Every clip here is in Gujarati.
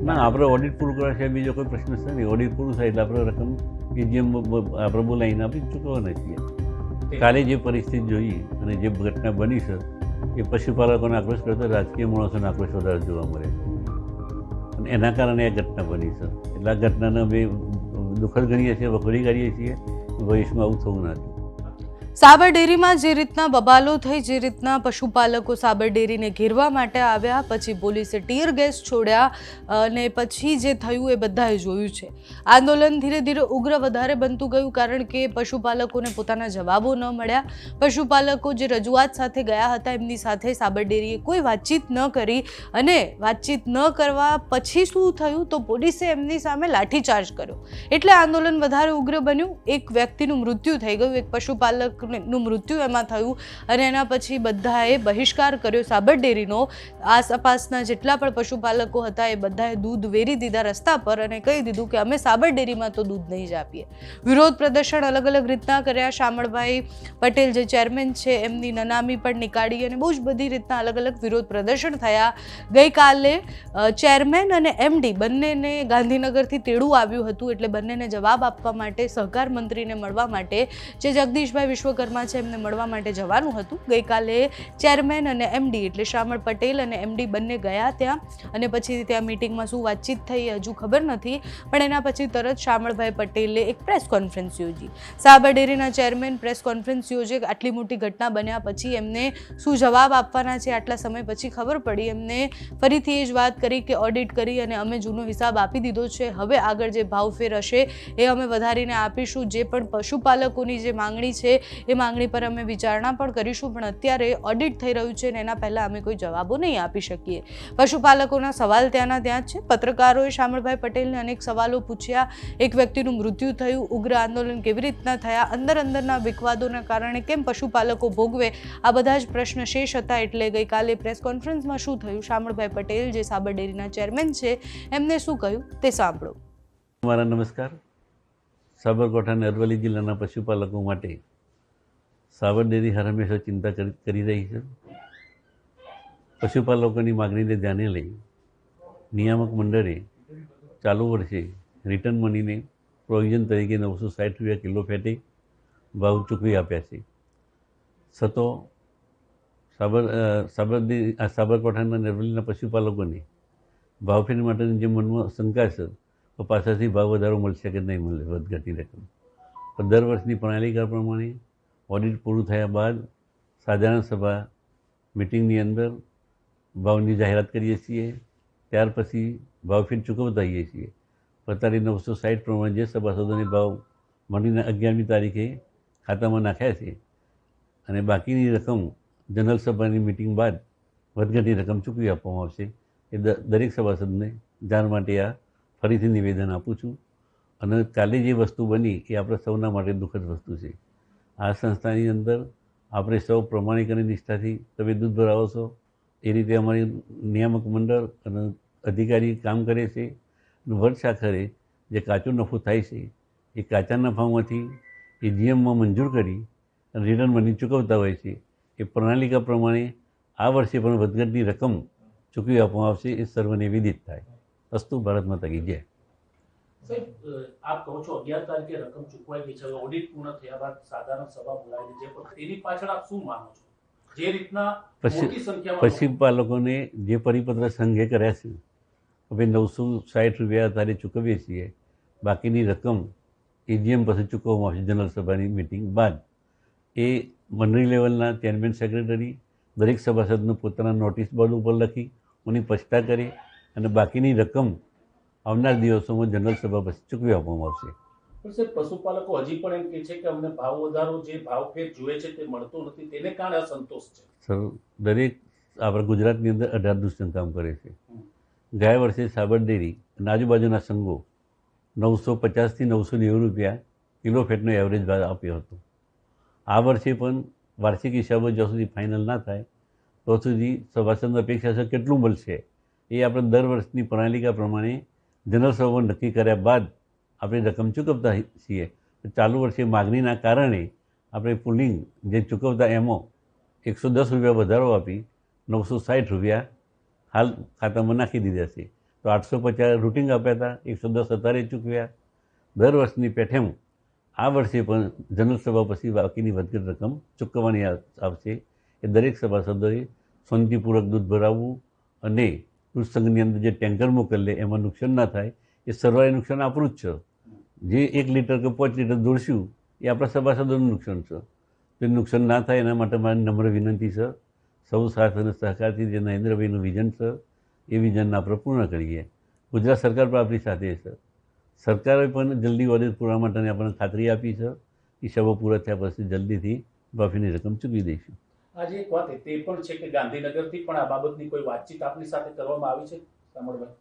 ના, આપણે ઓડિટ પૂરું કરવા સિવાય બીજો કોઈ પ્રશ્ન છે નહીં. ઓડિટ પૂરું થાય એટલે આપણે રકમ એજીએમ આપણે બોલાવીને આપી ચૂકવવાના છીએ. કાલે જે પરિસ્થિતિ જોઈ અને જે ઘટના બની છે એ પશુપાલકોને આક્રોશ કરતા રાજકીય માણસોને આક્રોશ વધારે જોવા મળે છે અને એના કારણે આ ઘટના બની છે. એટલે આ ઘટનાને અમે દુઃખદ ગણીએ છીએ, વખોડી કાઢીએ છીએ. ભવિષ્યમાં આવું થવું ના જોઈએ. સાબર ડેરીમાં જે રીતના બબાલો થઈ, જે રીતના પશુપાલકો સાબર ડેરીને ઘેરવા માટે આવ્યા, પછી પોલીસે ટીયર ગેસ છોડ્યા અને પછી જે થયું એ બધાએ જોયું છે. આંદોલન ધીરે ધીરે ઉગ્ર વધારે બનતું ગયું કારણ કે પશુપાલકોને પોતાના જવાબો ન મળ્યા. પશુપાલકો જે રજૂઆત સાથે ગયા હતા એમની સાથે સાબર ડેરીએ કોઈ વાતચીત ન કરી અને વાતચીત ન કરવા પછી શું થયું તો પોલીસે એમની સામે લાઠીચાર્જ કર્યો. એટલે આંદોલન વધારે ઉગ્ર બન્યું. એક વ્યક્તિનું મૃત્યુ થઈ ગયું, એક પશુપાલક નું મૃત્યુ એમાં થયું અને એના પછી બધાએ બહિષ્કાર કર્યો સાબર ડેરીનો. આસપાસના જેટલા પણ પશુપાલકો હતા એ બધાએ દૂધ વેરી દીધા રસ્તા પર અને કહી દીધું કે અમે સાબર ડેરીમાં તો દૂધ નહીં જ આપીએ. વિરોધ પ્રદર્શન અલગ અલગ રીતના કર્યા. શામળભાઈ પટેલ જે ચેરમેન છે એમની નનામી પણ નીકાળી અને બહુ જ બધી રીતના અલગ અલગ વિરોધ પ્રદર્શન થયા. ગઈકાલે ચેરમેન અને એમડી બંનેને ગાંધીનગરથી તેડું આવ્યું હતું એટલે બંનેને જવાબ આપવા માટે, સહકાર મંત્રીને મળવા માટે જે જગદીશભાઈ વિશ્વકર્મા છે એમને મળવા માટે જવાનું હતું. ગઈકાલે ચેરમેન અને એમડી એટલે શામળ પટેલ અને એમડી બંને ગયા ત્યાં અને પછી ત્યાં મિટિંગમાં શું વાતચીત થઈ હજુ ખબર નથી. પણ એના પછી તરત શામળભાઈ પટેલે એક પ્રેસ કોન્ફરન્સ યોજી. સાબર ડેરીના ચેરમેન પ્રેસ કોન્ફરન્સ યોજે. આટલી મોટી ઘટના બન્યા પછી એમને શું જવાબ આપવાના છે આટલા સમય પછી ખબર પડી. એમને ફરીથી એ જ વાત કરી કે ઓડિટ કરી અને અમે જૂનો હિસાબ આપી દીધો છે. હવે આગળ જે ભાવફેર હશે એ અમે વધારીને આપીશું. જે પણ પશુપાલકોની જે માંગણી છે એ માંગણી પર અમે વિચારણા પણ કરીશું. પણ અત્યારે ઓડિટ થઈ રહ્યું છે અને એના પહેલાં અમે કોઈ જવાબો નહીં આપી શકીએ. પશુપાલકોના સવાલ ત્યાંના ત્યાં જ છે. પત્રકારોએ શામળભાઈ પટેલને અનેક સવાલો પૂછ્યા. એક વ્યક્તિનું મૃત્યુ થયું, ઉગ્ર આંદોલન કેવી રીતના થયા, અંદરના વિવાદોના કારણે કેમ પશુપાલકો ભોગવે, આ બધા જ પ્રશ્ન શેષ હતા. એટલે ગઈકાલે પ્રેસ કોન્ફરન્સમાં શું થયું, શામળભાઈ પટેલ જે સાબર ડેરીના ચેરમેન છે એમને શું કહ્યું તે સાંભળો. મારા નમસ્કાર. સાબરકાંઠા અને અરવલ્લી જિલ્લાના પશુપાલકો માટે સાબર ડેરી હર હંમેશા ચિંતા કરી રહી છે. પશુપાલકોની માગણીને ધ્યાને લઈ નિયામક મંડળે ચાલુ વર્ષે રિટર્ન મનીને પ્રોવિઝન તરીકે 960 રૂપિયા કિલો ફેટે ભાવ ચૂકવી આપ્યા છે. છતાં સાબરકાંઠાના અને અરવલ્લીના પશુપાલકોને ભાવફેર માટેની જે મનમાં શંકા છે તો પાછળથી ભાવ વધારો મળશે કે નહીં મળે વધઘટની રકમ. પણ દર વર્ષની પ્રણાલિકા પ્રમાણે ઓડિટ પૂરું થયા બાદ સાધારણ સભા મિટિંગની અંદર ભાવની જાહેરાત કરીએ છીએ. ત્યાર પછી ભાવફેર ચૂકવતા હોઈએ છીએ. અત્યારે 960 પ્રમાણે જે સભાસદોને ભાવ મંડીના 11મી તારીખે ખાતામાં નાખ્યા છે અને બાકીની રકમ જનરલ સભાની મિટિંગ બાદ વધઘટની રકમ ચૂકવી આપવામાં આવશે. એ દરેક સભાસદને જાણ માટે આ ફરીથી નિવેદન આપું છું. અને કાલે જે વસ્તુ બની એ આપણે સૌના માટે દુઃખદ વસ્તુ છે. આ સંસ્થાની અંદર આપણે સૌ પ્રમાણિક અને નિષ્ઠાથી તમે દૂધ ભરાવો છો એ રીતે અમારી નિયામક મંડળ અને અધિકારી કામ કરે છે. વર્ષ આખરે જે કાચો નફો થાય છે એ કાચા નફામાંથી એજીએમમાં મંજૂર કરી અને રિટર્ન મની ચૂકવતા હોય છે. એ પ્રણાલિકા પ્રમાણે આ વર્ષે પણ વધઘટની રકમ ચૂકવી આપવામાં આવશે. એ સર્વને વિદિત થાય. અસ્તુ ભારત માતા કી જય. સાહેબ, આપ કહો છો 11 તારીખે રકમ ચૂકવાઈ ગઈ છે. ઓડિટ પૂર્ણ થયા બાદ સાધારણ સભા બોલાવી છે, પણ એની પાછળ આપ શું માનો છો? જે રીતના મોટી સંખ્યામાં પશુપાલકોને જે પરિપત્ર સંઘે કર્યા છે હવે 960 રૂપિયા તારે ચૂકવીએ છીએ. બાકીની રકમ એજીએમ પછી ચૂકવવામાં આવશે જનરલ સભાની મિટિંગ બાદ. એ મંડળી લેવલના ચેરમેન સેક્રેટરી દરેક સભાસદનું પોતાના નોટિસ બોર્ડ ઉપર લખી એની સ્પષ્ટતા કરી અને બાકીની રકમ આવનાર દિવસોમાં જનરલ સભા પછી ચૂકવી આપવામાં આવશે. પણ સાહેબ, પશુપાલકો હજી પણ એમ કહે છે કે અમને ભાવ વધારો જે ભાવફેર જોઈએ છે તે મળતો નથી, તેને કારણે અસંતોષ છે. સર, દરેક આપણા ગુજરાતની અંદર 18 દૂધસંઘ કામ કરે છે. ગયા વર્ષે સાબર ડેરી અને આજુબાજુના સંઘો 950 થી 990 રૂપિયા કિલો ફેટનો એવરેજ ભાવ આપ્યો હતો. આ વર્ષે પણ વાર્ષિક હિસાબો જ્યાં સુધી ફાઇનલ ના થાય તો સુધી સભાસદની અપેક્ષા છે કેટલું મળશે એ આપણે દર વર્ષની પ્રણાલિકા પ્રમાણે જનરલ સભામાં નક્કી કર્યા બાદ આપણે રકમ ચૂકવતા છીએ. ચાલુ વર્ષે માગણીના કારણે આપણે પુલિંગ જે ચૂકવતા એમાં 110 રૂપિયા વધારો આપી 960 રૂપિયા હાલ ખાતામાં નાખી દીધા છે. તો તો 850 રૂટિંગ આપ્યા હતા, 110 અત્યારે ચૂકવ્યા. દર વર્ષની પેઠેમ આ વર્ષે પણ જનરલ સભા પછી બાકીની વધઘટ રકમ ચૂકવવાની આવશે. એ દરેક સભાસદોએ શાંતિપૂર્વક દૂધ ભરાવવું અને દૂધ સંઘની અંદર જે ટેન્કર મોકલે એમાં નુકસાન ના થાય. એ સર્વાય નુકસાન આપણું જ છે. જે 1 લીટર કે 5 લીટર દોડશું એ આપણા સભાસદોનું નુકસાન છે. તે નુકસાન ના થાય એના માટે મારી નમ્ર વિનંતી છે. સૌ સાથ અને સહકારથી જે નરેન્દ્રભાઈનું વિઝન છે એ વિઝન આપણે પૂર્ણ કરીએ. ગુજરાત સરકાર પણ આપણી સાથે છે. સરકારે પણ જલ્દી ઓડિટ પૂરા માટેની આપણને ખાતરી આપી છે. હિસાબો પૂરા થયા પછી જલ્દીથી માફીની રકમ ચૂકવી દઈશું. આજે એક વાત તે પણ છે કે ગાંધીનગરથી પણ આ બાબતની કોઈ વાતચીત આપની સાથે કરવામાં આવી છે સામળભાઈ?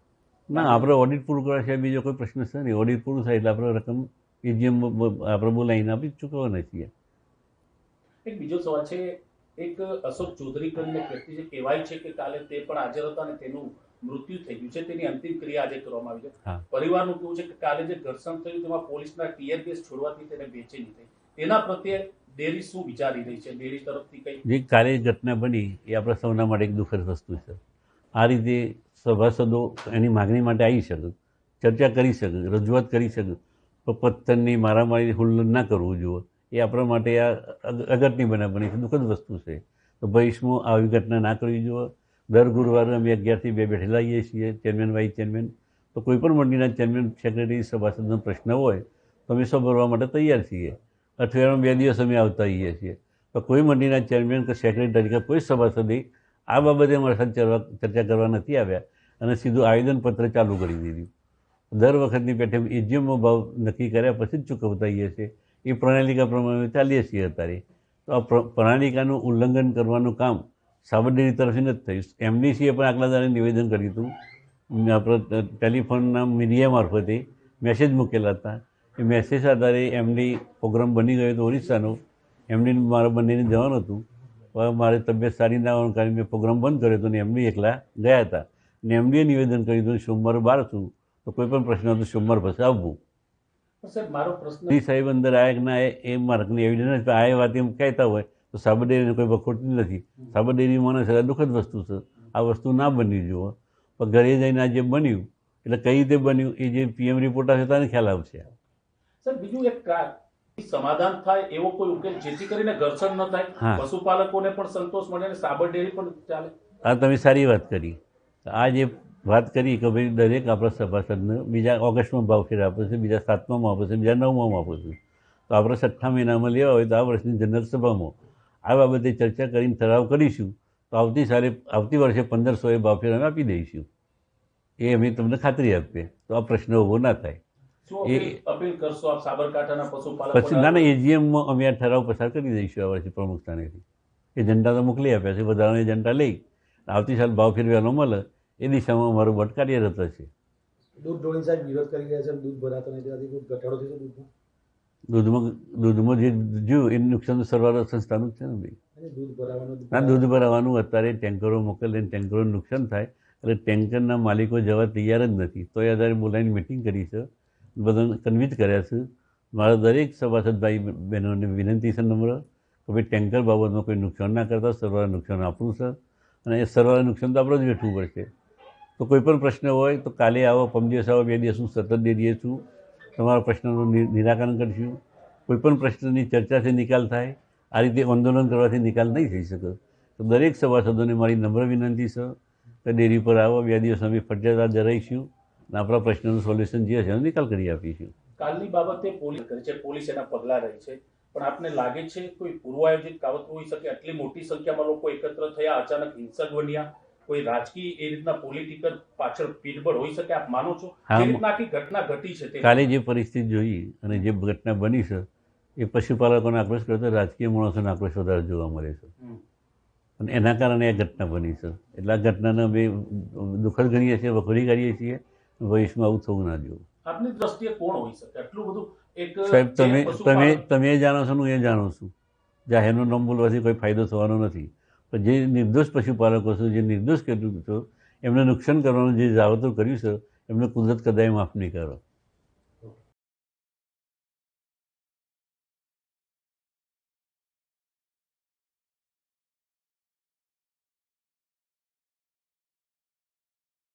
ના, આપણે ઓડિટ પૂરું કરવા છે બીજો કોઈ પ્રશ્ન છે નહીં. ઓડિટ પૂરું થાય એટલે આપણે રકમ એજીએમ આપણે બોલાવીને આપી ચૂકવવાના છીએ. એક બીજો સવાલ છે, એક અશોક ચૌધરી કરીને વ્યક્તિ છે, કહેવાય છે કે કાલે તે પણ હાજર હતા અને તેનું મૃત્યુ થઈ ગયું છે. તેની અંતિમ ક્રિયા આજે કરવામાં આવી છે. હા. પરિવારનું કેવું છે કે કાલે જે ઘર્ષણ થયું તેમાં પોલીસના ટીયર ગેસ છોડવાથી તેને બેચેની થઈ. તેના પ્રત્યે ડેરી શું વિચારી રહી છે? ડેરી તરફથી કઈ જે કાલે ઘટના બની એ આપણા સૌના માટે એક દુઃખદ વસ્તુ છે. આ રીતે સભાસદો એની માગણી માટે આવી શકે, ચર્ચા કરી શકે, રજૂઆત કરી શકે, પણ પથ્થરની મારામારી હુલ્લડ ના કરવું જોઈએ. એ આપણા માટે આ અગત્યની બનાવ બની છે, દુઃખદ વસ્તુ છે. તો ભવિષ્યમાં આવી ઘટના ના કરવી જોઈએ. દર ગુરુવારે અમે 11 થી 2 બેઠેલા આવીએ છીએ, ચેરમેન વાઇસ ચેરમેન. તો કોઈ પણ મંડળીના ચેરમેન સેક્રેટરી સભાસદનો પ્રશ્ન હોય તો અમે સૌ ભરવા માટે તૈયાર છીએ. અઠવાડિયામાં 2 દિવસ અમે આવતા હોઈએ છીએ. તો કોઈ મંડળીના ચેરમેન કે સેક્રેટરી તરીકે કોઈ સભાસદે આ બાબતે અમારી સાથે ચર્ચા કરવા નથી આવ્યા અને સીધું આવેદનપત્ર ચાલુ કરી દીધું. દર વખતની પેઠે એજીએમનો ભાવ નક્કી કર્યા પછી જ ચૂકવતા હોઈએ છીએ. એ પ્રણાલિકા પ્રમાણે ચાલીએ છીએ અત્યારે. તો આ પ્રણાલિકાનું ઉલ્લંઘન કરવાનું કામ સાબરડેરી તરફથી નથી થયું. એમડીસીએ પણ આગલા દાડે નિવેદન કર્યું હતું. આપણે ટેલિફોનના મીડિયા મારફતે મેસેજ મૂકેલા હતા. એ મેસેજ આધારે એમડી પ્રોગ્રામ બની ગયો હતો ઓરિસ્સાનો. એમડી મારા બંનેને જવાનું હતું, પણ મારે તબિયત સારી ના હોવાને કારણે મેં પ્રોગ્રામ બંધ કર્યો હતો અને એમડી એકલા ગયા હતા. અને એમડીએ નિવેદન કર્યું હતું સોમવારે બહાર છું, તો કોઈ પણ પ્રશ્ન હતો સોમવાર પછી આવવું. સર મારો પ્રશ્ન ડી સાહેબ અંદર આયા કે ના એ માર્કની એવિડન્સ આ વાત એમ કહેતા હોય તો સાબરડેરીને કોઈ વખોડતી નથી. સાબરડેરી માણસ છે, દુઃખદ વસ્તુ છે. આ વસ્તુ ના બનવી જોઈએ. પણ ઘરે જઈને આ જે બન્યું એટલે કઈ રીતે બન્યું એ જે પીએમ રિપોર્ટ આવશે તેને ખ્યાલ આવશે. સર બીજું એક સમાધાન થાય એવો કોઈ ઉકેલ જેથી કરીને ઘર્ષણ ન થાય, હા. પશુપાલકોને પણ સંતોષ મળે અને સાબરડેરી પણ ચાલે. આ તમે સારી વાત કરી. આ જે વાત કરી કે ભાઈ દરેક આપણા સભાસદને બીજા ઓગસ્ટમાં ભાવફેર આપે છે, બીજા 7મામાં આપે છે, બીજા 9મામાં આપે છે. તો આપણે 6 મહિનામાં લેવા હોય તો આ વર્ષની જનરલ સભામાં આ બાબતે ચર્ચા કરીને ઠરાવ કરીશું. તો આવતી વર્ષે 1500 ભાવફેર અમે આપી દઈશું. એ અમે તમને ખાતરી આપીએ. તો આ પ્રશ્ન ઊભો ના થાય. અપીલ કરશો આપ સાબરકાંઠાના પછી પશુપાલકો? નાના એજીએમમાં અમે આ ઠરાવ પસાર કરી દઈશું આ વર્ષે પ્રમુખ સ્થાનેથી. એજન્ડા તો મોકલી આપ્યા છે, વધારાનો એજન્ડા લઈ આવતી સાલ ભાવ ફેરવાનો મળે એ દિશામાં અમારું બટ કાર્યરત હશે. દૂધ ધોળી સાહેબ વિરોધ કરી રહ્યા છે, દૂધ ભરાતો નથી, તેનાથી ખૂબ ઘટાડો થશે દૂધમાં. દૂધમાં જે જ્યું એ નુકસાન સરવાળો સંસ્થાનું જ છે ને ભાઈ. અને દૂધ ભરાવાનું ના, દૂધ ભરાવાનું અત્યારે ટેન્કરો મોકલે ટેન્કરોનું નુકસાન થાય એટલે ટેન્કરના માલિકો જવા તૈયાર જ નથી. તો એ આધારે બોલાવીને મિટિંગ કરી છે, બધાને કન્વિન્સ કર્યા છે. મારા દરેક સભાસદ ભાઈ બહેનોને વિનંતી છે નમ્ર કે ભાઈ ટેન્કર બાબતમાં કોઈ નુકસાન ના કરતા. સરવાળે નુકસાન આપણું છે અને એ સરવાળે નુકસાન તો આપણે જ વેઠવું પડશે. તો કોઈ પણ પ્રશ્ન હોય તો કાલે આવો, 5 દિવસ આવો, 2 દિવસ હું સતત ડેરીએ છું, તમારા પ્રશ્નનું નિરાકરણ કરીશું. કોઈ પણ પ્રશ્નની ચર્ચાથી નિકાલ થાય. આ રીતે આંદોલન કરવાથી નિકાલ નહીં થઈ શકે. તો દરેક સભાસદોને મારી નમ્ર વિનંતી છે કે ડેરી પર આવો, 2 દિવસ અમે ફરજિયાત હાજર રહીશું અને આપણા પ્રશ્નનું સોલ્યુશન જે હશે એનો નિકાલ કરી આપીશું. કાલની બાબતે પોલીસ કરે છે, પોલીસ એના પગલાં રહી છે, પણ આપને લાગે છે કોઈ પૂર્વાયોજિત કાવતરું હોઈ શકે? આટલી મોટી સંખ્યામાં લોકો એકત્ર થયા, અચાનક હિંસક બન્યા, કોઈ રાજકીય એ રીતના પોલિટિકલ પાછળ પીઠબળ હોઈ શકે? આપ માનો છો હા. જે રીતના આખી ઘટના ઘટી છે તે કાલે જે પરિસ્થિતિ જોઈ અને જે ઘટના બની છે એ પશુપાલકોનો આક્રોશ કરતા રાજકીય માણસોનો આક્રોશ વધારે જોવા મળે છે. અને એના કારણે આ ઘટના બની છે. એટલે આ ઘટનાને અમે દુઃખદ ગણીએ છીએ, વખોડી કાઢીએ છીએ. ભવિષ્યમાં આવું થવું ના જોઈએ. આપની દ્રષ્ટિએ કોણ હોઈ શકે આટલું બધું? એક સાહેબ, જે પશુપાલક- તમે જાણો છો, હું એ જાણું છું. જાહેરનું નામ બોલવાથી કોઈ ફાયદો થવાનો નથી. પણ જે નિર્દોષ પશુપાલકો છે, જે નિર્દોષ ખેડૂતો છે, એમને નુકસાન કરવાનું જે જાવતરું કર્યું છે એમને કુદરત કદાચ માફ નહીં કરો.